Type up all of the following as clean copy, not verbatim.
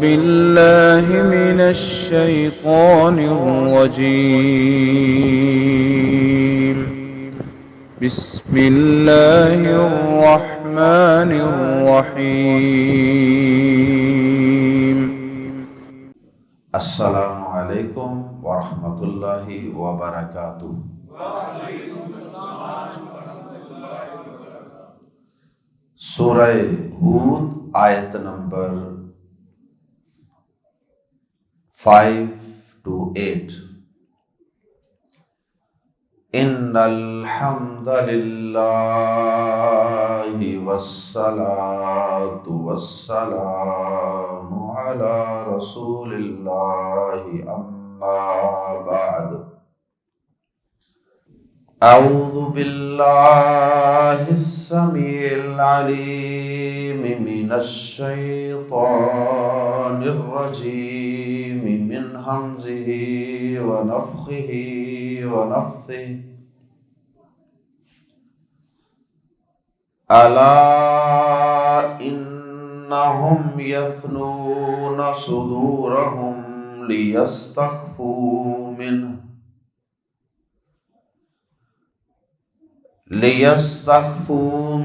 بالله من الشيطان الرجيم. بسم الله الرحمن الرحيم. السلام علیکم ورحمۃ اللہ وبرکاتہ۔ سورہ ہود آیت نمبر 5-8۔ ان الحمد للہ والصلاة والسلام علی رسول اللہ اما بعد۔ اعوذ باللہ السمیع العلیم من الشیطان الرجیم من ہمزہ ونفخہ ونفثہ۔ الا انہم یثنون صدورہم لیستخفوا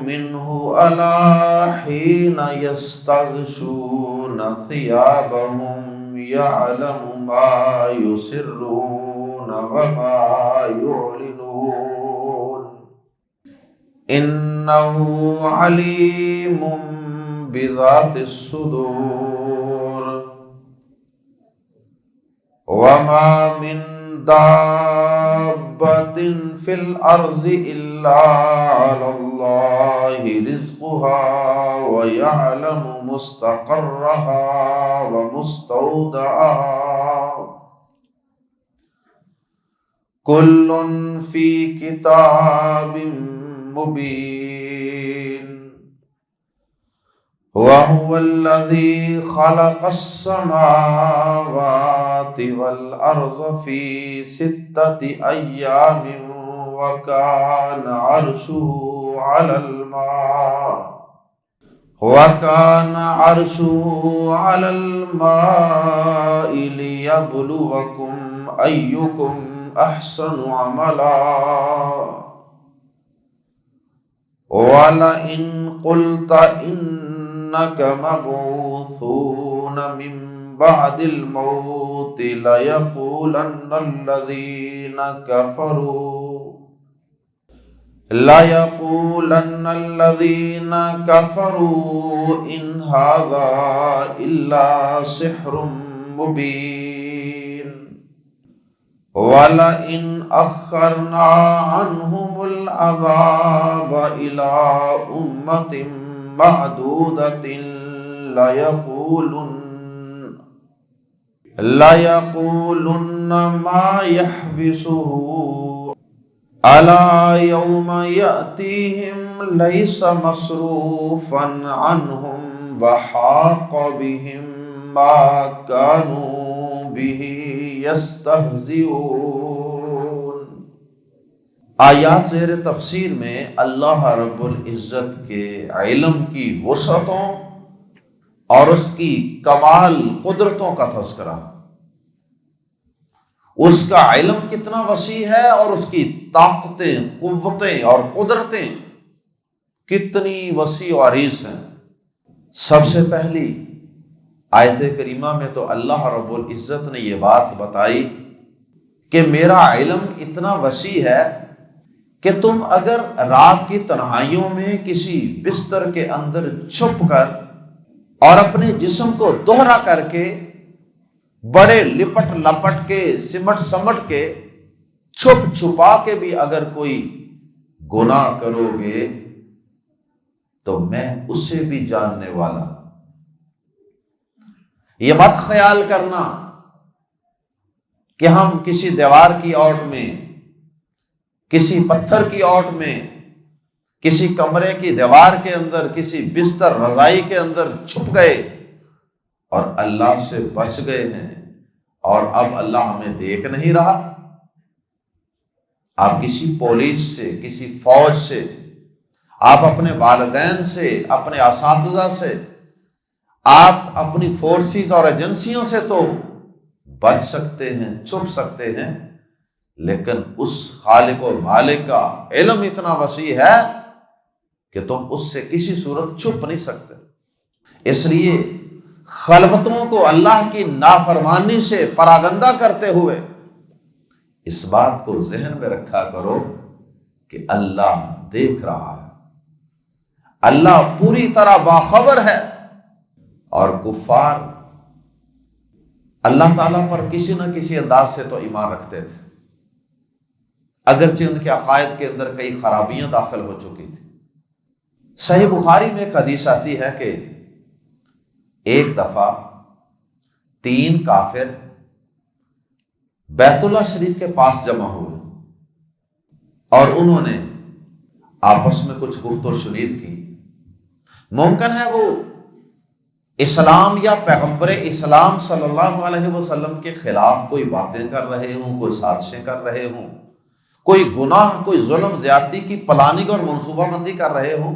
منہ الا حین یستغشون ثیابہم یعلم ما یسرون وما یعلنون انہ علیم بذات الصدور۔ وما من دابۃ فی الارض الا علی اللہ رزقها ویعلم مستقرها ومستودعها کل فی کتاب مبین۔ وَهُوَ الَّذِي خَلَقَ السَّمَاوَاتِ وَالْأَرْضَ فِي 6 أَيَّامٍ وَكَانَ عَرْشُهُ عَلَى الْمَاءِ لِيَبْلُوَكُمْ أَيُّكُمْ أَحْسَنُ عَمَلًا وَلَئِنْ قُلْتَ إِنَّكَ مَبْعُوثُونَ مِنْ بَعْدِ الْمَوْتِ لَيَقُولَنَّ الَّذِينَ كَفَرُوا إِنْ هَذَا إِلَّا سِحْرٌ مُبِينٌ۔ وَلَئِنْ أَخَّرْنَا عَنْهُمُ الْعَذَابَ إِلَىٰ أُمَّةٍ مَّعْدُودَةٍ لَيَقُولُنَّ مَا يَحْبِسُهُ أَلَا يَوْمَ يَأْتِيهِمْ لَيْسَ مَصْرُوفًا عَنْهُمْ وَحَاقَ بِهِمْ مَا كَانُوا بِهِ يَسْتَهْزِئُونَ۔ آیات زیر تفسیر میں اللہ رب العزت کے علم کی وسعتوں اور اس کی کمال قدرتوں کا تذکرہ۔ اس کا علم کتنا وسیع ہے اور اس کی طاقتیں، قوتیں اور قدرتیں کتنی وسیع و عریض ہیں۔ سب سے پہلی آیت کریمہ میں تو اللہ رب العزت نے یہ بات بتائی کہ میرا علم اتنا وسیع ہے کہ تم اگر رات کی تنہائیوں میں کسی بستر کے اندر چھپ کر اور اپنے جسم کو دوہرا کر کے بڑے لپٹ لپٹ کے سمٹ سمٹ کے چھپ چھپا کے بھی اگر کوئی گناہ کرو گے تو میں اسے بھی جاننے والا۔ یہ مت خیال کرنا کہ ہم کسی دیوار کی اوٹ میں، کسی پتھر کی اوٹ میں، کسی کمرے کی دیوار کے اندر، کسی بستر رضائی کے اندر چھپ گئے اور اللہ سے بچ گئے ہیں اور اب اللہ ہمیں دیکھ نہیں رہا۔ آپ کسی پولیس سے، کسی فوج سے، آپ اپنے والدین سے، اپنے اساتذہ سے، آپ اپنی فورسز اور ایجنسیوں سے تو بچ سکتے ہیں، چھپ سکتے ہیں، لیکن اس خالق و مالک کا علم اتنا وسیع ہے کہ تم اس سے کسی صورت چھپ نہیں سکتے۔ اس لیے خلوتوں کو اللہ کی نافرمانی سے پراگندہ کرتے ہوئے اس بات کو ذہن میں رکھا کرو کہ اللہ دیکھ رہا ہے، اللہ پوری طرح باخبر ہے۔ اور کفار اللہ تعالیٰ پر کسی نہ کسی انداز سے تو ایمان رکھتے تھے، اگرچہ ان کے عقائد کے اندر کئی خرابیاں داخل ہو چکی تھی۔ صحیح بخاری میں ایک حدیث آتی ہے کہ ایک دفعہ 3 کافر بیت اللہ شریف کے پاس جمع ہوئے اور انہوں نے آپس میں کچھ گفت و شنید کی۔ ممکن ہے وہ اسلام یا پیغمبر اسلام صلی اللہ علیہ وسلم کے خلاف کوئی باتیں کر رہے ہوں، کوئی سازشیں کر رہے ہوں، کوئی گناہ، کوئی ظلم زیادتی کی پلاننگ اور منصوبہ بندی کر رہے ہوں۔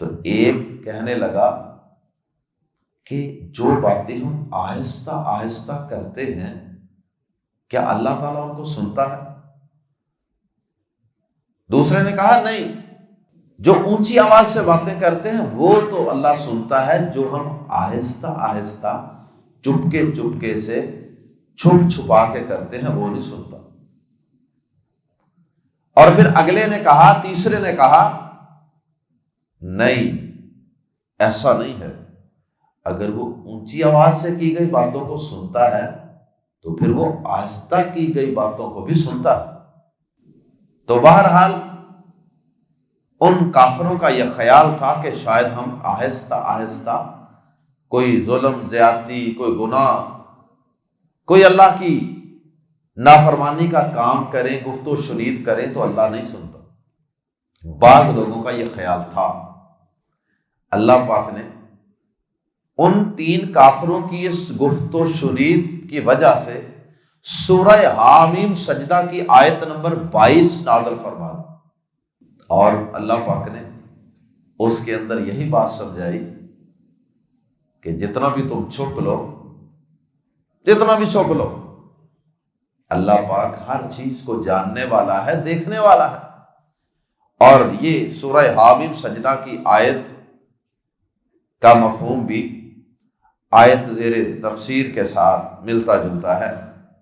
تو ایک کہنے لگا کہ جو باتیں ہم آہستہ آہستہ کرتے ہیں، کیا اللہ تعالیٰ ان کو سنتا ہے؟ دوسرے نے کہا نہیں، جو اونچی آواز سے باتیں کرتے ہیں وہ تو اللہ سنتا ہے، جو ہم آہستہ آہستہ چپکے سے چھپ چھپا کے کرتے ہیں وہ نہیں سنتا۔ اور پھر اگلے نے کہا، تیسرے نے کہا نہیں، ایسا نہیں ہے، اگر وہ اونچی آواز سے کی گئی باتوں کو سنتا ہے تو پھر وہ آہستہ کی گئی باتوں کو بھی سنتا ہے۔ تو بہرحال ان کافروں کا یہ خیال تھا کہ شاید ہم آہستہ آہستہ کوئی ظلم زیادتی، کوئی گناہ، کوئی اللہ کی نافرمانی کا کام کریں، گفت و شنید کریں تو اللہ نہیں سنتا۔ بعض لوگوں کا یہ خیال تھا۔ اللہ پاک نے ان 3 کافروں کی اس گفت و شنید کی وجہ سے سورہ حامیم سجدہ کی آیت نمبر 22 نازل فرما دی، اور اللہ پاک نے اس کے اندر یہی بات سمجھائی کہ جتنا بھی تم چھپ لو، جتنا بھی چھپ لو، اللہ پاک ہر چیز کو جاننے والا ہے، دیکھنے والا ہے۔ اور یہ سورہ حامیم سجدہ کی آیت کا مفہوم بھی آیت زیر تفسیر کے ساتھ ملتا جلتا ہے،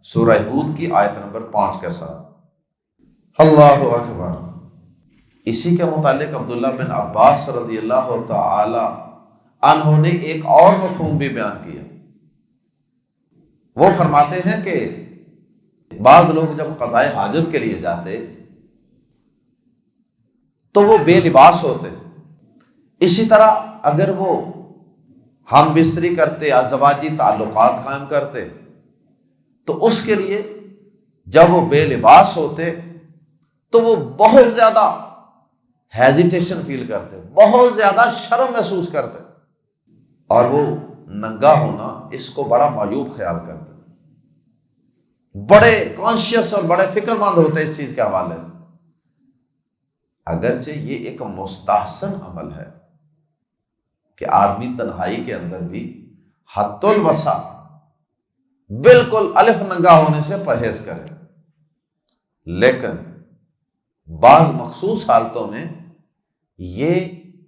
سورہ ہود کی آیت نمبر 5 کے ساتھ۔ اللہ اکبر۔ اسی کے متعلق عبداللہ بن عباس رضی اللہ تعالی عنہ نے ایک اور مفہوم بھی بیان کیا۔ وہ فرماتے ہیں کہ بعض لوگ جب قضائے حاجت کے لیے جاتے تو وہ بے لباس ہوتے، اسی طرح اگر وہ ہم بستری کرتے، ازدواجی تعلقات قائم کرتے تو اس کے لیے جب وہ بے لباس ہوتے تو وہ بہت زیادہ ہیزیٹیشن فیل کرتے، بہت زیادہ شرم محسوس کرتے، اور وہ ننگا ہونا اس کو بڑا معیوب خیال کرتے، بڑے کانشیس اور بڑے فکر مند ہوتے اس چیز کے حوالے سے۔ اگرچہ یہ ایک مستحسن عمل ہے کہ آدمی تنہائی کے اندر بھی حد الوسع بالکل الف ننگا ہونے سے پرہیز کرے، لیکن بعض مخصوص حالتوں میں یہ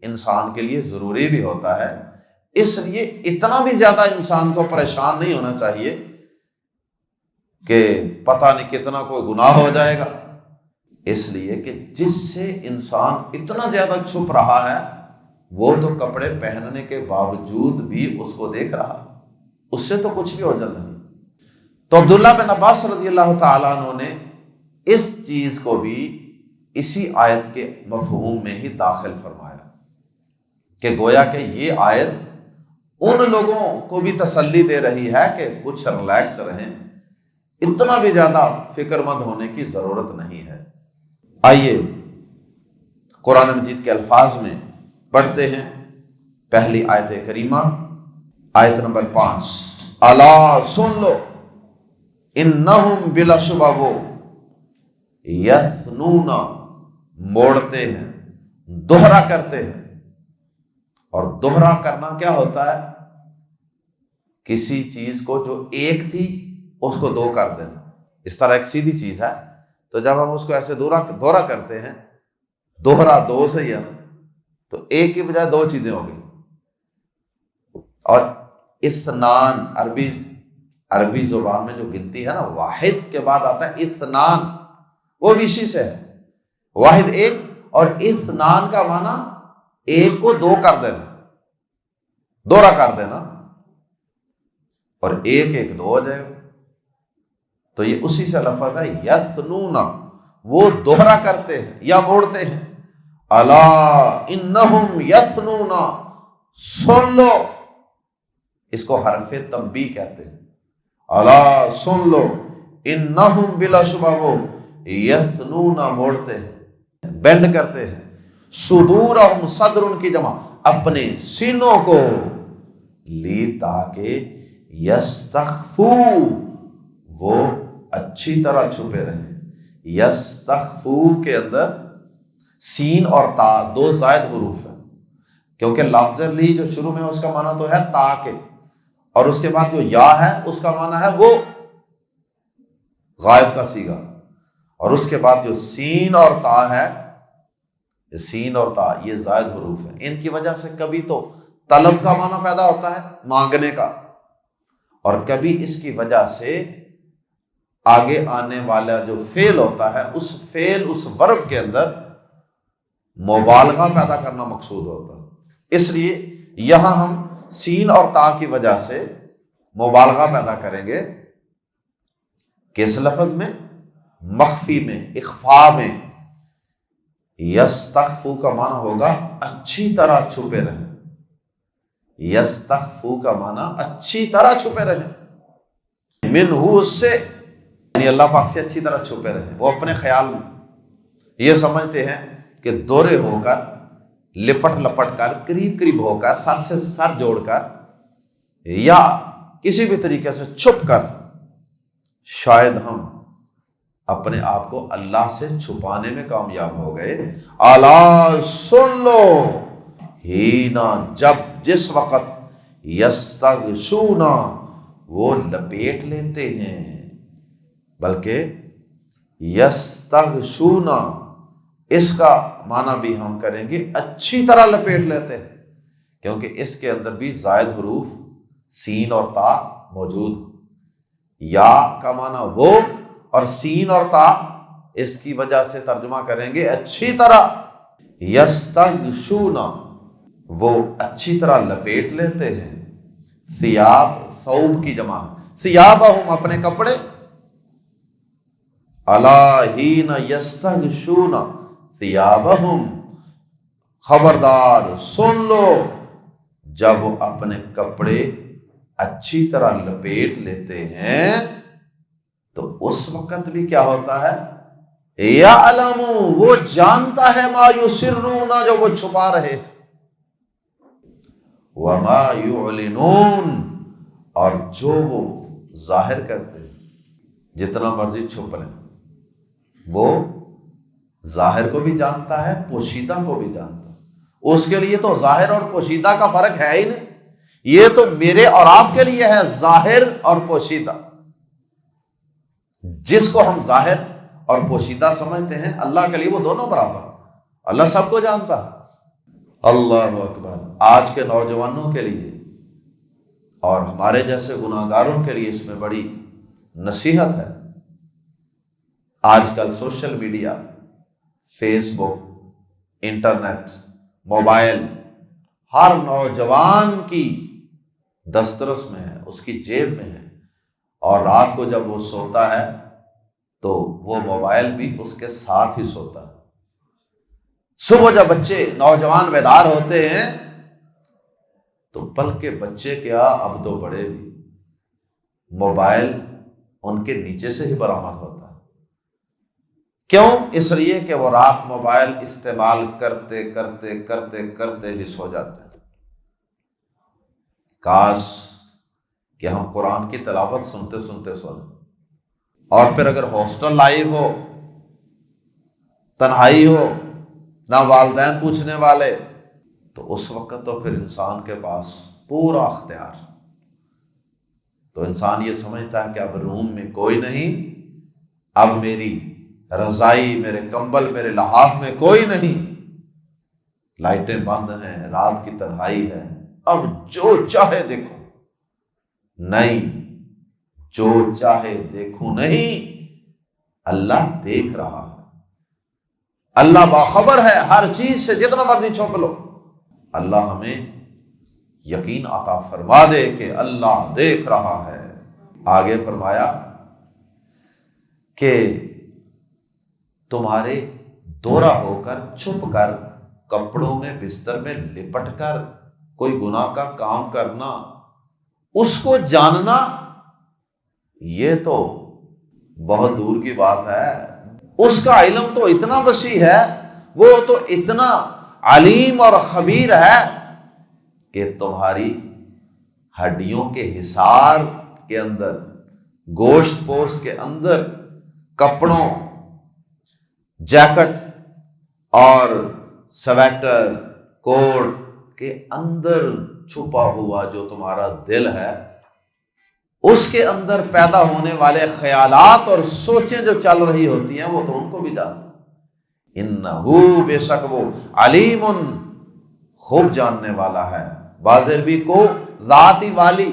انسان کے لیے ضروری بھی ہوتا ہے۔ اس لیے اتنا بھی زیادہ انسان کو پریشان نہیں ہونا چاہیے کہ پتہ نہیں کتنا کوئی گناہ ہو جائے گا، اس لیے کہ جس سے انسان اتنا زیادہ چھپ رہا ہے وہ تو کپڑے پہننے کے باوجود بھی اس کو دیکھ رہا ہے، اس سے تو کچھ بھی اوجل نہیں۔ تو عبداللہ بن عباس رضی اللہ تعالیٰ عنہ نے اس چیز کو بھی اسی آیت کے مفہوم میں ہی داخل فرمایا کہ گویا کہ یہ آیت ان لوگوں کو بھی تسلی دے رہی ہے کہ کچھ ریلیکس رہیں، اتنا بھی زیادہ فکر مند ہونے کی ضرورت نہیں ہے۔ آئیے قرآن مجید کے الفاظ میں پڑھتے ہیں۔ پہلی آیت کریمہ، آیت نمبر 5، الا سن لو انہم بلا شبہ وہ یثنون موڑتے ہیں، دوہرا کرتے ہیں، اور دوہرا کرنا کیا ہوتا ہے؟ کسی چیز کو جو ایک تھی اس کو دو کر دینا. اس طرح ایک سیدھی چیز ہے، تو جب ہم اس کو ایسے دوہرا کرتے ہیں، دوہرا دو سے ہی ہے، تو ایک کی بجائے دو چیزیں ہو گئی. اور اثنان عربی زبان میں جو گنتی ہے نا، واحد کے بعد آتا ہے اثنان، وہ بھی اسی سے ہے. واحد ایک، اور اثنان کا معنی ایک کو دو کر دینا، دوہرا کر دینا، اور ایک ایک دو ہو جائے گا. تو یہ اسی سے لفظ ہے یثنون، وہ دوہرا کرتے ہیں یا موڑتے ہیں. الا انہم یثنون، سن لو، اس کو حرف تنبیہ کہتے ہیں. الا سن لو، انہم بلا شبہ وہ یثنون، موڑتے ہیں، بینڈ کرتے ہیں. صدورہم، صدر ان کی جمع، اپنے سینوں کو، لی تاکہ یستخفو، وہ اچھی طرح چھپے رہیں. یستخفو کے اندر سین اور تا دو زائد حروف ہیں، کیونکہ لفظ لی جو شروع میں اس کا معنی تو ہے تاکہ، اور اس کے بعد جو یا ہے اس کا معنی ہے وہ غائب کا صیغہ، اور اس کے بعد جو سین اور تا ہے، سین اور تا یہ زائد حروف ہیں. ان کی وجہ سے کبھی تو طلب کا معنی پیدا ہوتا ہے، مانگنے کا، اور کبھی اس کی وجہ سے آگے آنے والا جو فعل ہوتا ہے، اس فعل، اس ورب کے اندر مبالغہ پیدا کرنا مقصود ہوتا ہے. اس لیے یہاں ہم سین اور تا کی وجہ سے مبالغہ پیدا کریں گے. کس لفظ میں؟ مخفی میں، اخفاء میں. یستخفو کا معنی ہوگا اچھی طرح چھپے رہیں. یستخفو کا معنی اچھی طرح چھپے رہیں. منہ، اس سے، یعنی اللہ پاک سے اچھی طرح چھپے رہیں. وہ اپنے خیال میں یہ سمجھتے ہیں کہ دورے ہو کر، لپٹ لپٹ کر، قریب قریب ہو کر، سر سے سر جوڑ کر، یا کسی بھی طریقے سے چھپ کر شاید ہم اپنے آپ کو اللہ سے چھپانے میں کامیاب ہو گئے. الا سن لو، ہینا، جب، جس وقت، یستغشون، وہ لپیٹ لیتے ہیں. بلکہ یستغشون اس کا معنی بھی ہم کریں گے اچھی طرح لپیٹ لیتے ہیں، کیونکہ اس کے اندر بھی زائد حروف سین اور تا موجود. یا کا معنی وہ، اور سین اور تا اس کی وجہ سے ترجمہ کریں گے اچھی طرح. یستغشون، وہ اچھی طرح لپیٹ لیتے ہیں. ثیاب، ثوب کی جمع، ثیابہم، اپنے کپڑے. الا حین یستغشون ثیابہم، خبردار، سن لو، جب وہ اپنے کپڑے اچھی طرح لپیٹ لیتے ہیں تو اس وقت بھی کیا ہوتا ہے؟ یعلم، وہ جانتا ہے، ما یسرون، جو وہ چھپا رہے، وما یعلنون، اور جو وہ ظاہر کرتے. جتنا مرضی چھپ لیں، وہ ظاہر کو بھی جانتا ہے، پوشیدہ کو بھی جانتا ہے. اس کے لیے تو ظاہر اور پوشیدہ کا فرق ہے ہی نہیں. یہ تو میرے اور آپ کے لیے ہے ظاہر اور پوشیدہ. جس کو ہم ظاہر اور پوشیدہ سمجھتے ہیں، اللہ کے لیے وہ دونوں برابر. اللہ سب کو جانتا ہے. اللہ اکبر. آج کے نوجوانوں کے لیے اور ہمارے جیسے گناہگاروں کے لیے اس میں بڑی نصیحت ہے. آج کل سوشل میڈیا، فیس بک، انٹرنیٹ، موبائل ہر نوجوان کی دسترس میں ہے، اس کی جیب میں ہے، اور رات کو جب وہ سوتا ہے تو وہ موبائل بھی اس کے ساتھ ہی سوتا ہے. صبح جب بچے نوجوان بیدار ہوتے ہیں تو بلکہ بچے کیا، اب تو بڑے بھی، موبائل ان کے نیچے سے ہی برآمد ہوتا ہے. کیوں؟ اس لیے کہ وہ رات موبائل استعمال کرتے کرتے کرتے کرتے ہی سو جاتے ہیں. کاش کہ ہم قرآن کی تلاوت سنتے سنتے سو جائیں. اور پھر اگر ہاسٹل لائف ہو، تنہائی ہو، نہ والدین پوچھنے والے، تو اس وقت تو پھر انسان کے پاس پورا اختیار. تو انسان یہ سمجھتا ہے کہ اب روم میں کوئی نہیں، اب میری رضائی، میرے کمبل، میرے لحاف میں کوئی نہیں، لائٹیں بند ہیں، رات کی تنہائی ہے، اب جو چاہے دیکھو. نہیں، جو چاہے دیکھو نہیں، اللہ دیکھ رہا ہے، اللہ باخبر ہے ہر چیز سے، جتنا مرضی چھپ لو. اللہ ہمیں یقین عطا فرما دے کہ اللہ دیکھ رہا ہے. آگے فرمایا کہ تمہارے دورہ ہو کر، چھپ کر، کپڑوں میں، بستر میں لپٹ کر کوئی گناہ کا کام کرنا، اس کو جاننا، یہ تو بہت دور کی بات ہے. اس کا علم تو اتنا وسیع ہے، وہ تو اتنا علیم اور خبیر ہے کہ تمہاری ہڈیوں کے حصار کے اندر، گوشت پوش کے اندر، کپڑوں، جیکٹ اور سویٹر، کوٹ کے اندر چھپا ہوا جو تمہارا دل ہے، اس کے اندر پیدا ہونے والے خیالات اور سوچیں جو چل رہی ہوتی ہیں، وہ تو ان کو بھی جانتا. انہو، بے شک وہ، علیم، خوب جاننے والا ہے. بازر بھی کو ذاتی والی،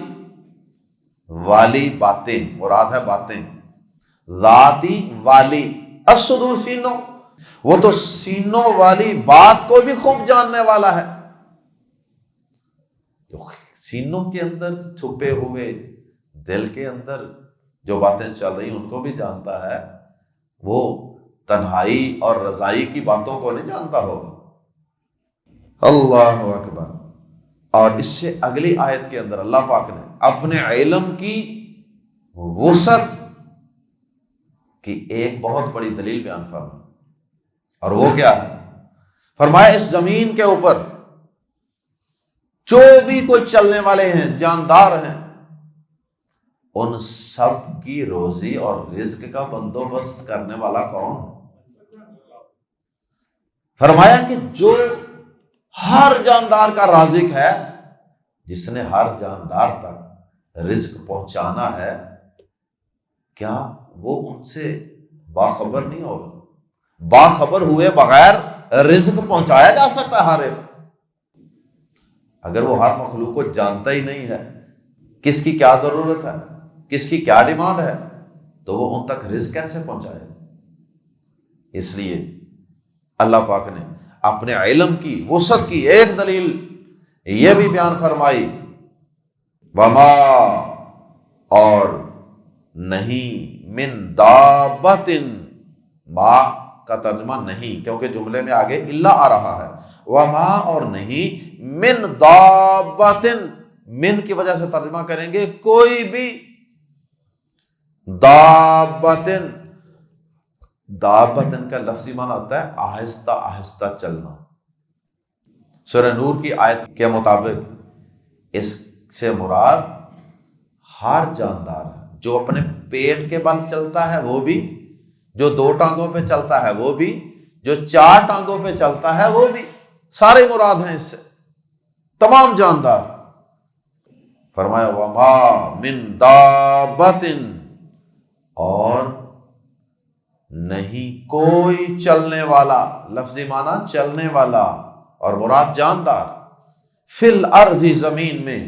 والی باتیں مراد ہے، باتیں ذاتی والی. الصدور، سینوں، وہ تو سینوں والی بات کو بھی خوب جاننے والا ہے. جو سینوں کے اندر چھپے ہوئے، دل کے اندر جو باتیں چل رہی ان کو بھی جانتا ہے. وہ تنہائی اور رضائی کی باتوں کو نہیں جانتا ہوگا. اللہ اکبر. اور اس سے اگلی آیت کے اندر اللہ پاک نے اپنے علم کی وسعت کی ایک بہت بڑی دلیل بیان فرمائی. اور وہ کیا ہے؟ فرمایا اس زمین کے اوپر جو بھی کوئی چلنے والے ہیں، جاندار ہیں، ان سب کی روزی اور رزق کا بندوبست کرنے والا کون؟ فرمایا کہ جو ہر جاندار کا رازق ہے، جس نے ہر جاندار تک رزق پہنچانا ہے، کیا وہ ان سے باخبر نہیں ہوگا؟ باخبر ہوئے بغیر رزق پہنچایا جا سکتا ہے ہر ایک؟ اگر وہ ہر مخلوق کو جانتا ہی نہیں ہے کس کی کیا ضرورت ہے، کس کی کیا ڈیمانڈ ہے، تو وہ ان تک رزق کیسے پہنچائے؟ اس لیے اللہ پاک نے اپنے علم کی وسعت کی ایک دلیل یہ بھی بیان فرمائی، وما، اور نہیں، من دابت، ما کا ترجمہ نہیں، کیونکہ جملے میں آگے الا آ رہا ہے. وما، اور نہیں، من دابت، من کی وجہ سے ترجمہ کریں گے کوئی بھی، دابتن، دابتن کا لفظی معنی ہوتا ہے آہستہ آہستہ چلنا. سورہ نور کی آیت کے مطابق اس سے مراد ہر جاندار ہے، جو اپنے پیٹ کے بل چلتا ہے وہ بھی، جو 2 ٹانگوں پہ چلتا ہے وہ بھی، جو 4 ٹانگوں پہ چلتا ہے وہ بھی، سارے مراد ہیں اس سے، تمام جاندار. فرمایا وما من دابت، اور نہیں کوئی چلنے والا، لفظی معنی چلنے والا اور مراد جاندار، فی الارض، زمین میں،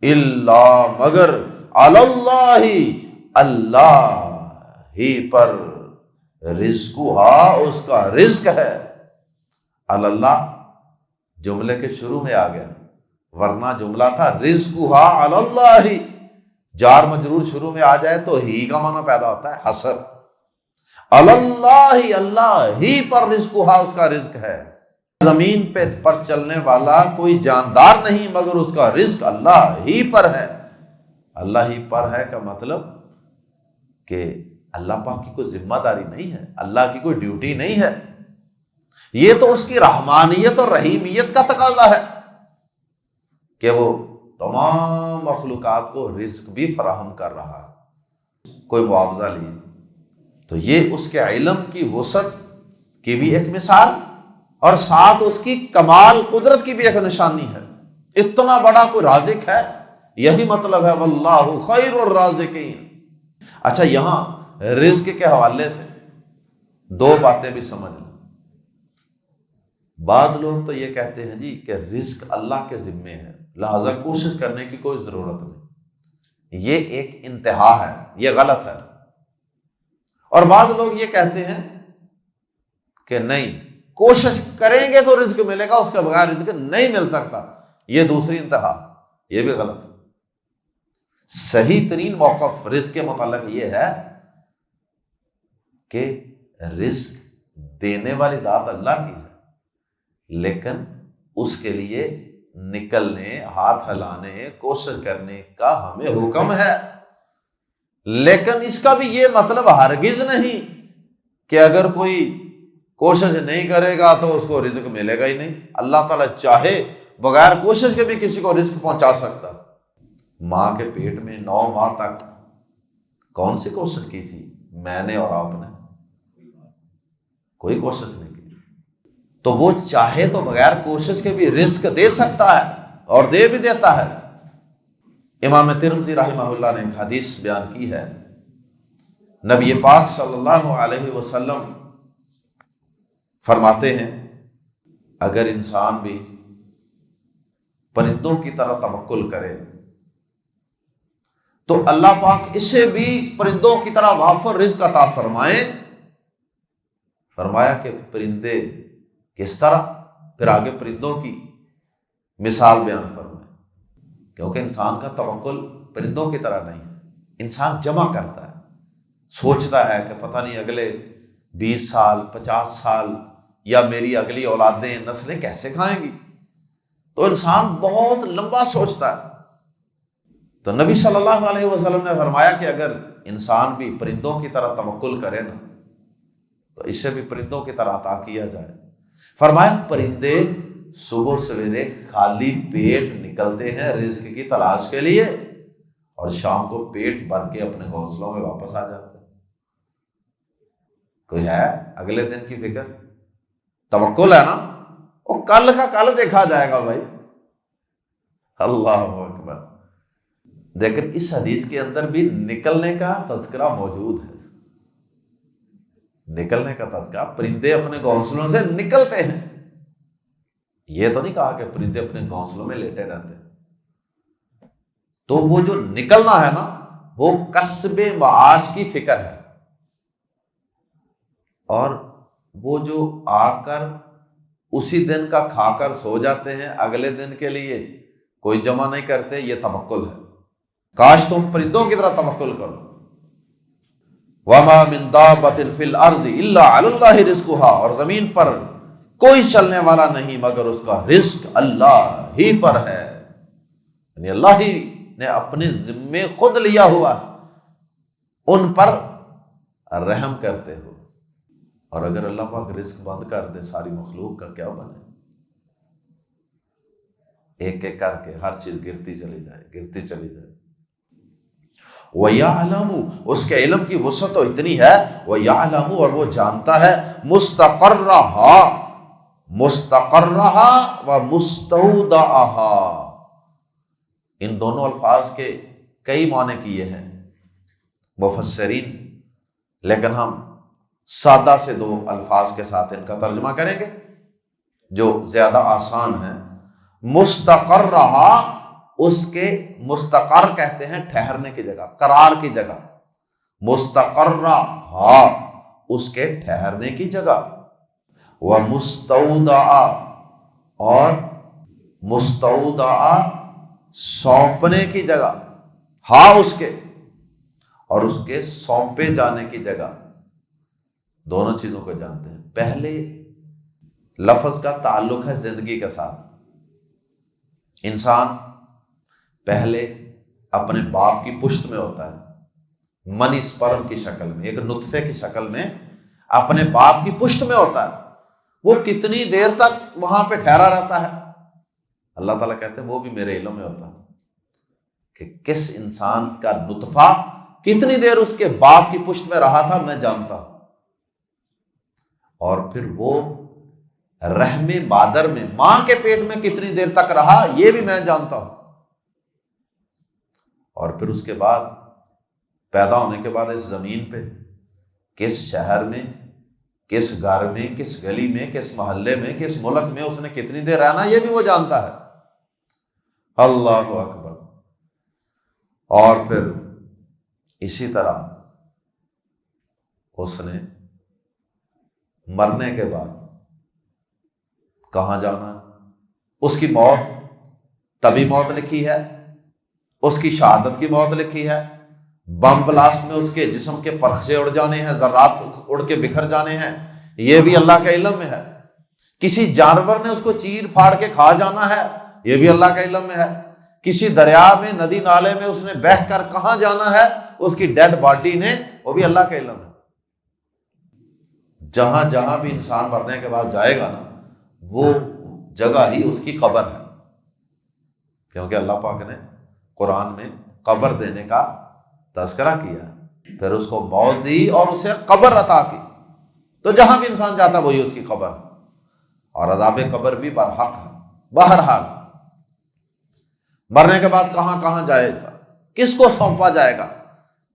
الا، مگر، علی اللہ، اللہ ہی پر، رزقھا، اس کا رزق ہے. اللہ جملے کے شروع میں آ گیا، ورنہ جملہ تھا رزقھا علی اللہ. جار مجرور شروع میں آ جائے تو ہی کا معنی پیدا ہوتا ہے، حصر. اللہ، اللہ ہی پر، رزقھا، اس کا رزق ہے. زمین پہ پر چلنے والا کوئی جاندار نہیں مگر اس کا رزق اللہ ہی پر ہے. اللہ ہی پر ہے کا مطلب کہ اللہ پاک کی کوئی ذمہ داری نہیں ہے، اللہ کی کوئی ڈیوٹی نہیں ہے. یہ تو اس کی رحمانیت اور رحیمیت کا تقاضا ہے کہ وہ تمام مخلوقات کو رزق بھی فراہم کر رہا ہے، کوئی معاوضہ نہیں. تو یہ اس کے علم کی وسعت کی بھی ایک مثال اور ساتھ اس کی کمال قدرت کی بھی ایک نشانی ہے. اتنا بڑا کوئی رازق ہے، یہی مطلب ہے واللہ خیر الرازقین. اچھا، یہاں رزق کے حوالے سے دو باتیں بھی سمجھ لیں. بعض لوگ تو یہ کہتے ہیں جی کہ رزق اللہ کے ذمے ہے، لہذا کوشش کرنے کی کوئی ضرورت نہیں. یہ ایک انتہا ہے، یہ غلط ہے. اور بعض لوگ یہ کہتے ہیں کہ نہیں، کوشش کریں گے تو رزق ملے گا، اس کے بغیر رزق نہیں مل سکتا. یہ دوسری انتہا، یہ بھی غلط ہے. صحیح ترین موقف رزق کے متعلق یہ ہے کہ رزق دینے والی ذات اللہ کی ہے، لیکن اس کے لیے نکلنے، ہاتھ ہلانے، کوشش کرنے کا ہمیں حکم ہے. لیکن اس کا بھی یہ مطلب ہرگز نہیں کہ اگر کوئی کوشش نہیں کرے گا تو اس کو رزق ملے گا ہی نہیں. اللہ تعالیٰ چاہے بغیر کوشش کے بھی کسی کو رزق پہنچا سکتا. ماں کے پیٹ میں 9 ماہ تک کون سی کوشش کی تھی؟ میں نے اور آپ نے کوئی کوشش نہیں کی. تو وہ چاہے تو بغیر کوشش کے بھی رزق دے سکتا ہے اور دے بھی دیتا ہے. امام ترمذی رحمہ اللہ نے ایک حدیث بیان کی ہے. نبی پاک صلی اللہ علیہ وسلم فرماتے ہیں اگر انسان بھی پرندوں کی طرح توکل کرے تو اللہ پاک اسے بھی پرندوں کی طرح وافر رزق عطا فرمائے. فرمایا کہ پرندے کس طرح؟ پھر آگے پرندوں کی مثال بیان فرمائے. کیونکہ انسان کا توکل پرندوں کی طرح نہیں ہے. انسان جمع کرتا ہے، سوچتا ہے کہ پتہ نہیں اگلے 20 سال 50 سال یا میری اگلی اولادیں نسلیں کیسے کھائیں گی. تو انسان بہت لمبا سوچتا ہے. تو نبی صلی اللہ علیہ وسلم نے فرمایا کہ اگر انسان بھی پرندوں کی طرح توکل کرے نا تو اسے بھی پرندوں کی طرح عطا کیا جائے. فرمایا پرندے صبح سویرے خالی پیٹ نکلتے ہیں رزق کی تلاش کے لیے اور شام کو پیٹ بھر کے اپنے گھونسلوں میں واپس آ جاتے ہیں. کوئی ہے اگلے دن کی فکر؟ توکل ہے نا، وہ کل کا کل دیکھا جائے گا بھائی. اللہ اکبر. لیکن اس حدیث کے اندر بھی نکلنے کا تذکرہ موجود ہے. نکلنے کا تذکرہ، پرندے اپنے گھونسلوں سے نکلتے ہیں. یہ تو نہیں کہا کہ پرندے اپنے گھونسلوں میں لیٹے رہتے. تو وہ جو نکلنا ہے نا وہ کسب معاش کی فکر ہے. اور وہ جو آ کر اسی دن کا کھا کر سو جاتے ہیں، اگلے دن کے لیے کوئی جمع نہیں کرتے، یہ توکل ہے. کاش تم پرندوں کی طرح توکل کرو. وَمَا مِن دَابَّةٍ فِي الْأَرْضِ إِلَّا عَلَى اللَّهِ رِزْقُهَا. اور زمین پر کوئی چلنے والا نہیں مگر اس کا رزق اللہ ہی پر ہے. یعنی اللہ ہی نے اپنے ذمے خود لیا ہوا ہے، ان پر رحم کرتے ہو. اور اگر اللہ پاک رزق بند کر دے ساری مخلوق کا کیا بنے؟ ایک ایک کر کے ہر چیز گرتی چلی جائے. وَيَعْلَمُ، اس کے علم کی وسعت تو اتنی ہے. وَيَعْلَمُ، اور وہ جانتا ہے مستقرها ومستودعها. ان دونوں الفاظ کے کئی معنی کیے ہیں مفسرین، لیکن ہم سادہ سے 2 الفاظ کے ساتھ ان کا ترجمہ کریں گے جو زیادہ آسان ہیں. مستقرها، اس کے مستقر کہتے ہیں ٹھہرنے کی جگہ، قرار کی جگہ. مستقرها، اس کے ٹھہرنے کی جگہ. ومستودعا، اور مستودعا سونپنے کی جگہ. ہاں اس کے، اور اس کے سونپے جانے کی جگہ. دونوں چیزوں کو جانتے ہیں. پہلے لفظ کا تعلق ہے زندگی کے ساتھ. انسان پہلے اپنے باپ کی پشت میں ہوتا ہے، منی سپرم کی شکل میں، ایک نطفے کی شکل میں اپنے باپ کی پشت میں ہوتا ہے. وہ کتنی دیر تک وہاں پہ ٹھہرا رہتا ہے؟ اللہ تعالیٰ کہتے ہیں وہ بھی میرے علم میں ہوتا ہے کہ کس انسان کا نطفہ کتنی دیر اس کے باپ کی پشت میں رہا تھا، میں جانتا ہوں. اور پھر وہ رحم مادر میں، ماں کے پیٹ میں کتنی دیر تک رہا یہ بھی میں جانتا ہوں، اور پھر اس کے بعد پیدا ہونے کے بعد اس زمین پہ کس شہر میں، کس گھر میں، کس گلی میں، کس محلے میں، کس ملک میں اس نے کتنی دیر رہنا یہ بھی وہ جانتا ہے۔ اللہ اکبر۔ اور پھر اسی طرح اس نے مرنے کے بعد کہاں جانا ہے، اس کی موت طبی موت لکھی ہے، اس کی شہادت کی موت لکھی ہے، بم بلاسٹ میں اس کے جسم کے پرخچے اڑ جانے ہیں، ذرات اڑ کے بکھر جانے ہیں، یہ بھی اللہ کے علم میں ہے۔ کسی جانور نے اس کو چیر پھاڑ کے کھا جانا ہے، یہ بھی اللہ کے علم میں ہے۔ کسی دریا میں، ندی نالے میں اس نے بہہ کر کہاں جانا ہے، اس کی ڈیڈ باڈی نے، وہ بھی اللہ کے علم ہے۔ جہاں جہاں بھی انسان مرنے کے بعد جائے گا نا، وہ جگہ ہی اس کی قبر ہے، کیونکہ اللہ پاک نے قرآن میں قبر دینے کا تذکرہ کیا، پھر اس کو موت دی اور اسے قبر عطا کی، تو جہاں بھی انسان جاتا وہی اس کی قبر ہے، اور عذاب قبر بھی برحق ہے۔ بہرحال مرنے کے بعد کہاں کہاں جائے گا، کس کو سونپا جائے گا،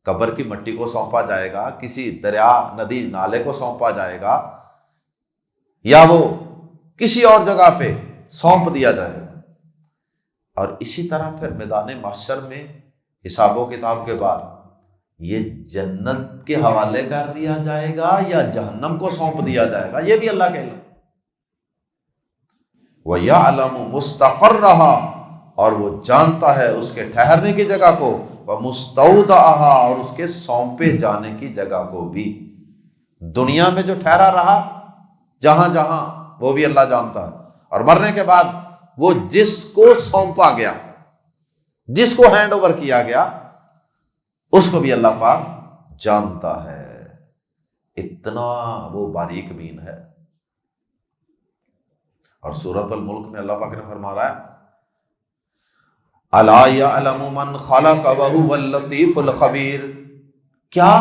قبر کی مٹی کو سونپا جائے گا، کسی دریا ندی نالے کو سونپا جائے گا، یا وہ کسی اور جگہ پہ سونپ دیا جائے گا۔ اور اسی طرح پھر میدان محشر میں حساب و کتاب کے بعد یہ جنت کے حوالے کر دیا جائے گا یا جہنم کو سونپ دیا جائے گا، یہ بھی اللہ کے علم۔ وَيَعْلَمُ مُسْتَقَرَّهَا، اور وہ جانتا ہے اس کے ٹھہرنے کی جگہ کو، وَمُسْتَوْدَعَهَا، اور اس کے سونپے جانے کی جگہ کو بھی۔ دنیا میں جو ٹھہرا رہا جہاں جہاں وہ بھی اللہ جانتا ہے، اور مرنے کے بعد وہ جس کو سونپا گیا، جس کو ہینڈ اوور کیا گیا، اس کو بھی اللہ پاک جانتا ہے۔ اتنا وہ باریک بین ہے۔ اور سورۃ الملک میں اللہ پاک نے فرمایا ہے اَلَا يَعْلَمُ مَنْ خَلَقَ وَهُوَ اللَّطِيفُ الْخَبِيرُ، کیا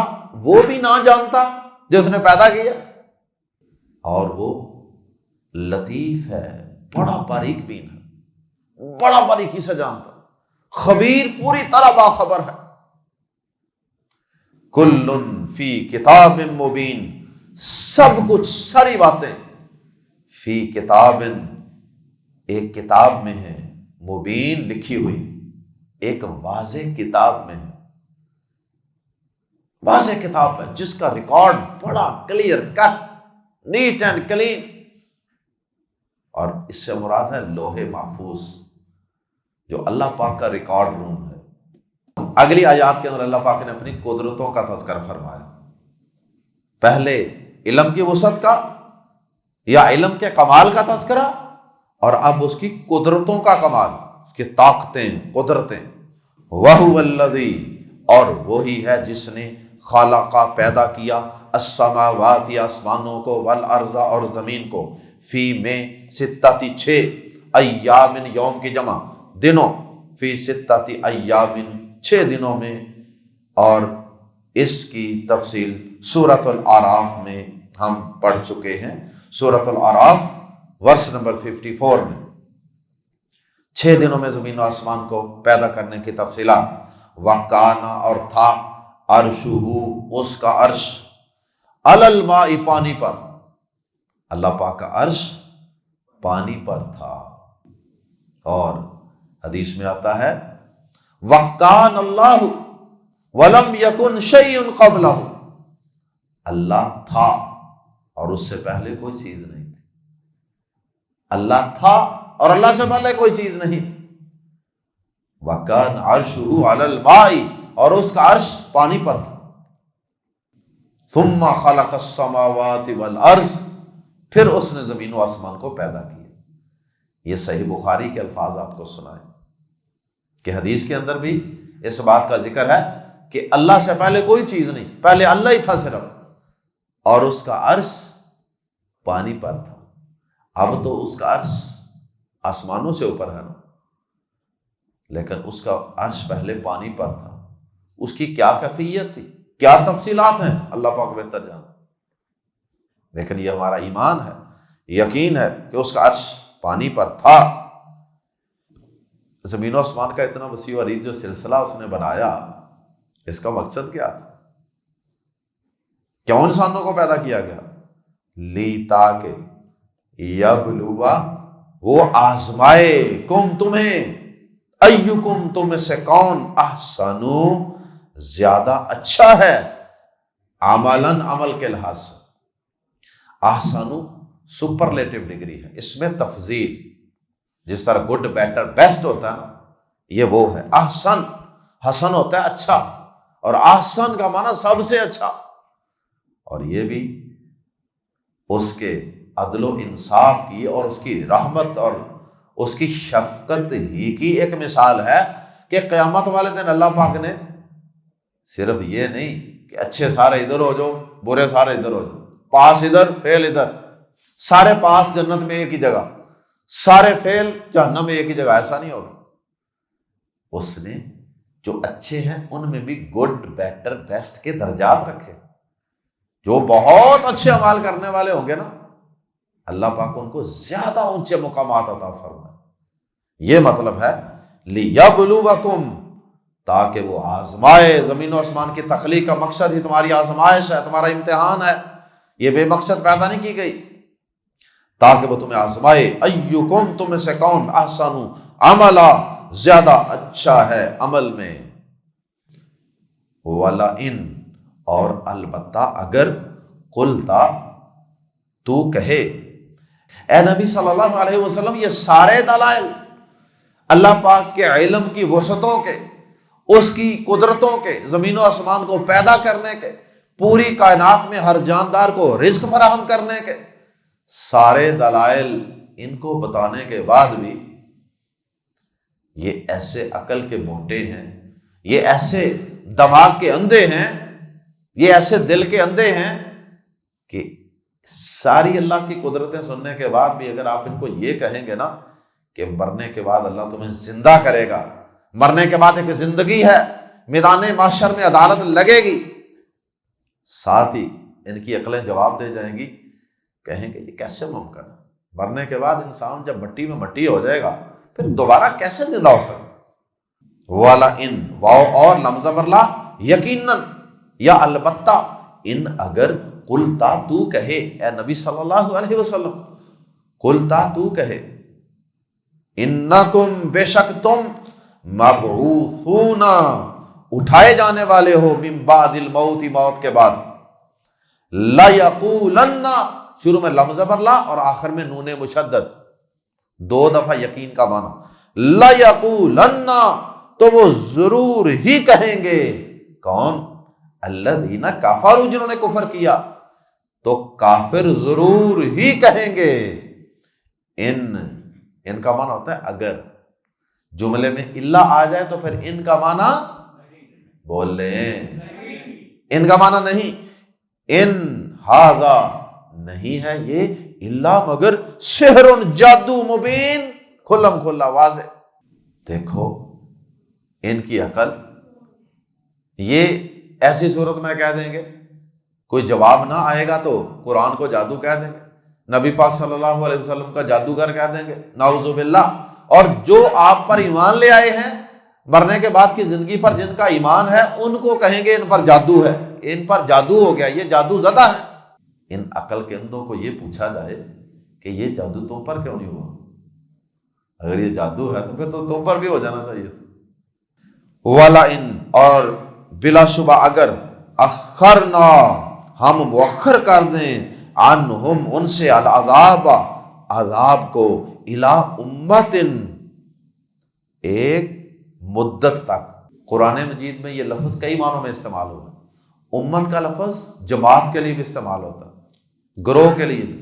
وہ بھی نہ جانتا جس نے پیدا کیا، اور وہ لطیف ہے، بڑا باریک بین ہے، بڑا باریکی سے جانتا، خبیر پوری طرح باخبر ہے۔ کُلٌّ فی کتاب مبین، سب کچھ ساری باتیں فی کتاب، ایک کتاب میں ہے، مبین لکھی ہوئی، ایک واضح کتاب میں ہے، واضح کتاب ہے جس کا ریکارڈ بڑا clear cut, neat and clean, اور اس سے مراد ہے لوح محفوظ جو اللہ پاک کا ریکارڈ روم ہے۔ اگلی آیات کے اندر اللہ پاک نے اپنی قدرتوں کا تذکرہ فرمایا، پہلے علم کی وسعت کا یا علم کے کمال کا تذکرہ، اور اب اس کی قدرتوں کا کمال، اس کی طاقتیں، قدرتیں۔ وَهُوَ الَّذِي، اور وہی ہے جس نے خالقہ پیدا کیا، السماوات، آسمانوں کو، والارض، اور زمین کو، فی میں ستۃ، 6 ایام، یوم کی جمع دنوں، فی ستۃ ایام، 6 دنوں میں، اور اس کی تفصیل سورۃ الاعراف میں ہم پڑھ چکے ہیں۔ سورۃ الاعراف ورس نمبر 54 میں 6 دنوں میں زمین و آسمان کو پیدا کرنے کی تفصیلات۔ وَكَانَ، اور تھا، عرشہ، اس کا عرش، علی الماء، پانی پر، اللہ پاک کا عرش پانی پر تھا۔ اور حدیث میں آتا ہے وَكَانَ اللَّهُ وَلَمْ يَكُنْ شَيْءٌ قَبْلَهُ، اللہ تھا اور اس سے پہلے کوئی چیز نہیں تھی، اللہ تھا اور اللہ سے پہلے کوئی چیز نہیں تھی۔ وَكَانَ عَرْشُهُ عَلَى الْمَاءِ، اور اس کا عرش پانی پر تھا۔ ثُمَّ خَلَقَ السَّمَاوَاتِ وَالْأَرْضِ، پھر اس نے زمین و آسمان کو پیدا کیا۔ یہ صحیح بخاری کے الفاظ آپ کو سنائے کہ حدیث کے اندر بھی اس بات کا ذکر ہے کہ اللہ سے پہلے کوئی چیز نہیں، پہلے اللہ ہی تھا صرف، اور اس کا عرش پانی پر تھا۔ اب تو اس کا عرش آسمانوں سے اوپر ہے نا، لیکن اس کا عرش پہلے پانی پر تھا۔ اس کی کیا کیفیت تھی، کیا تفصیلات ہیں، اللہ پاک بہتر جانتا۔ لیکن یہ ہمارا ایمان ہے یقین ہے کہ اس کا عرش پانی پر تھا۔ زمین و آسمان کا اتنا وسیع و عریض جو سلسلہ اس نے بنایا، اس کا مقصد کیا تھا؟ کیوں انسانوں کو پیدا کیا گیا؟ لی تاکہ یبلوا، وہ آزمائے، کم تمہیں، ایکم تم میں سے کون، احسنو زیادہ اچھا ہے، عملاً عمل کے لحاظ سے۔ احسنو سپرلیٹو ڈگری ہے، اس میں تفضیل، جس طرح گڈ، بیٹر، بیسٹ ہوتا ہے، یہ وہ ہے۔ احسن، حسن ہوتا ہے اچھا، اور احسن کا معنی سب سے اچھا، اور یہ بھی اس کے عدل و انصاف کی اور اس کی رحمت اور اس کی شفقت ہی کی ایک مثال ہے کہ قیامت والے دن اللہ پاک نے صرف یہ نہیں کہ اچھے سارے ادھر ہو جاؤ، برے سارے ادھر ہو جاؤ، پاس ادھر فیل ادھر، سارے پاس جنت میں ایک ہی جگہ، سارے فیل جہنم میں ایک ہی جگہ، ایسا نہیں ہوگا۔ اس نے جو اچھے ہیں ان میں بھی گڈ، بیٹر، بیسٹ کے درجات رکھے۔ جو بہت اچھے اعمال کرنے والے ہوں گے نا، اللہ پاک ان کو زیادہ اونچے مقامات عطا فرمائے۔ یہ مطلب ہے لیبلوکم، تاکہ وہ آزمائے۔ زمین و آسمان کی تخلیق کا مقصد ہی تمہاری آزمائش ہے، تمہارا امتحان ہے، یہ بے مقصد پیدا نہیں کی گئی، تاکہ وہ تمہیں آزمائے۔ ایکم تم میں سے کون، احسن عملا، زیادہ اچھا ہے عمل میں۔ وَلَئِن، اور البتہ اگر، قلتا، تو کہے، اے نبی صلی اللہ علیہ وسلم، یہ سارے دلائل اللہ پاک کے علم کی وسعتوں کے، اس کی قدرتوں کے، زمین و آسمان کو پیدا کرنے کے، پوری کائنات میں ہر جاندار کو رزق فراہم کرنے کے سارے دلائل ان کو بتانے کے بعد بھی یہ ایسے عقل کے موٹے ہیں، یہ ایسے دماغ کے اندھے ہیں، یہ ایسے دل کے اندھے ہیں کہ ساری اللہ کی قدرتیں سننے کے بعد بھی اگر آپ ان کو یہ کہیں گے نا کہ مرنے کے بعد اللہ تمہیں زندہ کرے گا، مرنے کے بعد ایک زندگی ہے، میدان محشر میں عدالت لگے گی، ساتھ ہی ان کی عقلیں جواب دے جائیں گی، کہیں گے یہ کیسے ممکن ہے؟ مرنے کے بعد انسان جب مٹی میں مٹی ہو جائے گا پھر دوبارہ کیسے زندہ ہو سکتا؟ والا ان، واو اور لم زبر لا، یقیناً یا البتہ، ان اگر، قلتا تو کہے، اے نبی صلی اللہ علیہ وسلم، قلتا تو کہے، انکم، بے شک تم، مبعوثون، اٹھائے جانے والے ہو، من بعد الموت، موت کے بعد، لیقولن، شروع میں لم زبر لا اور آخر میں نون مشدد، دو دفعہ یقین کا معنی، لیقولن، تو وہ ضرور ہی کہیں گے، کون؟ الذین کفروا، جنہوں نے کفر کیا، تو کافر ضرور ہی کہیں گے۔ ان کا معنی ہوتا ہے اگر، جملے میں الا آ جائے تو پھر ان کا معنی بول لیں، ان کا معنی نہیں، ان ھذا، نہیں ہے یہ، الا مگر، سحر، جادو، مبین، کھلم کھلا واضح۔ دیکھو ان کی عقل، یہ ایسی صورت میں کہہ دیں گے، کوئی جواب نہ آئے گا تو قرآن کو جادو کہہ دیں گے، نبی پاک صلی اللہ علیہ وسلم کا جادوگر کہہ دیں گے، نعوذ باللہ۔ اور جو آپ پر ایمان لے آئے ہیں، مرنے کے بعد کی زندگی پر جن کا ایمان ہے، ان کو کہیں گے ان پر جادو ہے، ان پر جادو ہو گیا، یہ جادو زدہ ہے۔ ان عقل کے اندھوں کو یہ پوچھا جائے کہ یہ جادو تم پر کیوں نہیں ہوا؟ اگر یہ جادو ہے تو پھر تو تم پر بھی ہو جانا چاہیے تھا۔ والا ان، اور بلا شبہ اگر، اخرنا، ہم مؤخر کر دیں، عنہم، ان سے، العذاب، عذاب کو، الی امت، ایک مدت تک۔ قرآن مجید میں یہ لفظ کئی معنوں میں استعمال ہوگا۔ امت کا لفظ جماعت کے لیے بھی استعمال ہوتا ہے، گروہ کے لیے بھی۔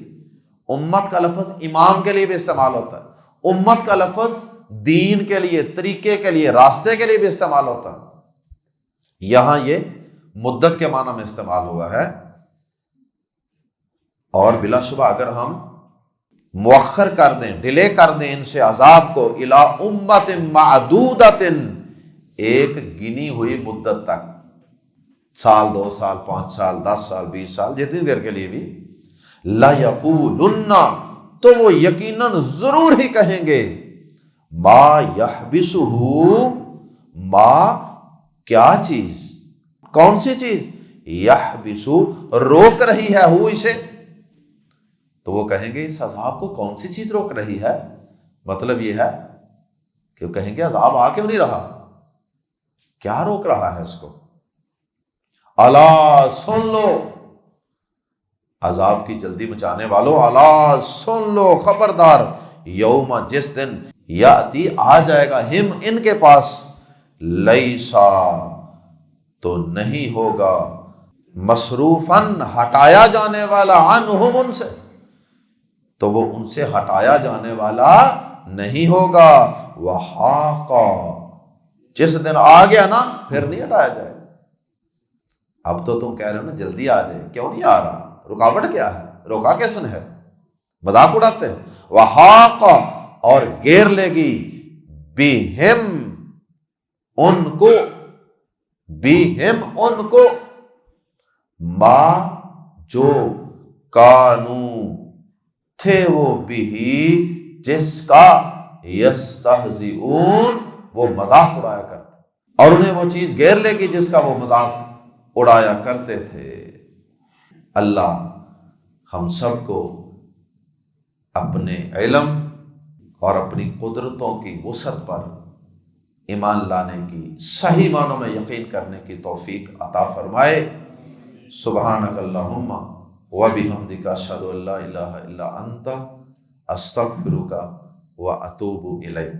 امت کا لفظ امام کے لیے بھی استعمال ہوتا ہے۔ امت کا لفظ دین کے لیے، طریقے کے لیے، راستے کے لیے بھی استعمال ہوتا ہے۔ یہاں یہ مدت کے معنی میں استعمال ہوا ہے۔ اور بلا شبہ اگر ہم مؤخر کر دیں، ڈیلے کر دیں ان سے عذاب کو، الی امت معدودۃ، ایک گنی ہوئی مدت تک، سال، 2 سال، 5 سال، 10 سال، 20 سال، جتنی دیر کے لیے بھی، لَيَقُولُنَّ، تو وہ یقیناً ضرور ہی کہیں گے ما یحبسہ، ما کیا چیز، کون سی چیز، یحبسو روک رہی ہے ہو اسے، تو وہ کہیں گے اس عذاب کو کون سی چیز روک رہی ہے، مطلب یہ ہے کہ وہ کہیں گے عذاب آ کیوں نہیں رہا، کیا روک رہا ہے اس کو، الا سن لو، عذاب کی جلدی مچانے والوں، الا سن لو، خبردار، یوم جس دن، یاتی آ جائے گا، ہم ان کے پاس، لیسا تو نہیں ہوگا، مصروفاً ہٹایا جانے والا، عنہم ان سے، تو وہ ان سے ہٹایا جانے والا نہیں ہوگا، وحاقا جس دن آ گیا نا پھر نہیں ہٹایا جائے گا۔ اب تو تم کہہ رہے ہو نا جلدی آ جائے، کیوں نہیں آ رہا، رکاوٹ کیا ہے، روکا کس نے ہے، مذاق اڑاتے ہیں، وحاقا اور گھیر لے گی، بہم ان کو، بہم ان کو، ما جو، کانو تھے وہ بھی جس کا، یستہزئون وہ مذاق اڑایا کرتے، اور انہیں وہ چیز گھیر لے گی جس کا وہ مذاق اڑایا کرتے تھے۔ اللہ ہم سب کو اپنے علم اور اپنی قدرتوں کی وسعت پر ایمان لانے کی، صحیح معنوں میں یقین کرنے کی توفیق عطا فرمائے۔ سبحانک اللہم وبحمدک، اشہد ان لا الہ الا انت، استغفرک واتوب الیک۔